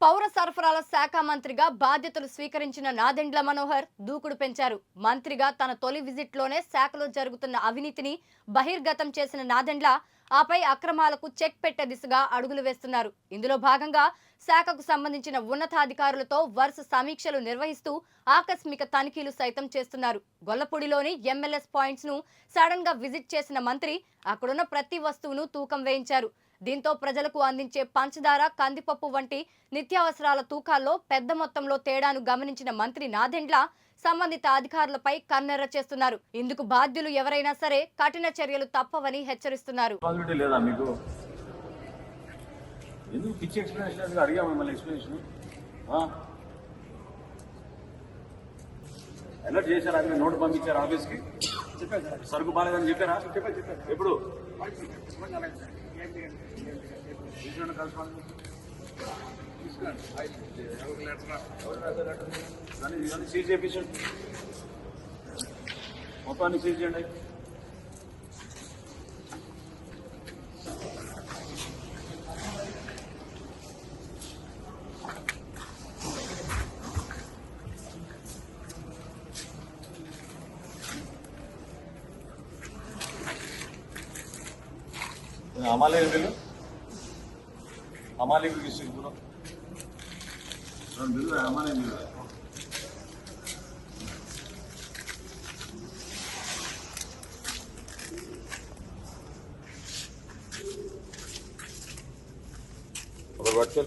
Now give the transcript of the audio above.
పౌర సరఫరాల శాఖ మంత్రిగా బాధ్యతలు స్వీకరించిన నాదెండ్ల మనోహర్ దూకుడు పెంచారు. మంత్రిగా తన తొలి విజిట్ లోనే శాఖలో జరుగుతున్న అవినీతిని బహిర్గతం చేసిన నాదెండ్ల ఆపై అక్రమాలకు చెక్ పెట్టే దిశగా అడుగులు వేస్తున్నారు. ఇందులో భాగంగా శాఖకు సంబంధించిన ఉన్నతాధికారులతో వరుస సమీక్షలు నిర్వహిస్తూ ఆకస్మిక తనిఖీలు సైతం చేస్తున్నారు. గొల్లపూడిలోని ఎంఎల్ఎస్ పాయింట్స్ ను సడన్ గా విజిట్ చేసిన మంత్రి అక్కడున్న ప్రతి వస్తువును తూకం వేయించారు. దీంతో ప్రజలకు అందించే పంచదార, కందిపప్పు వంటి నిత్యావసరాల తూకాల్లో పెద్ద మొత్తంలో తేడాను గమనించిన మంత్రి నాదెండ్ల సంబంధిత అధికారులపై కన్నెర్ర చేస్తున్నారు. ఇందుకు బాధ్యులు ఎవరైనా సరే కఠిన చర్యలు తప్పవని హెచ్చరిస్తున్నారు. అలర్ట్ చేశారు, అది నోటు పంపించారు ఆఫీస్కి. సరుకు బాలేదని చెప్పారా? ఎప్పుడు సీజ్ చేయించండి, మొత్తాన్ని సీజ్ చేయండి. हमारे बिल हमारे किसी पूरा बिल है, हमारे बिल है. अब बात चल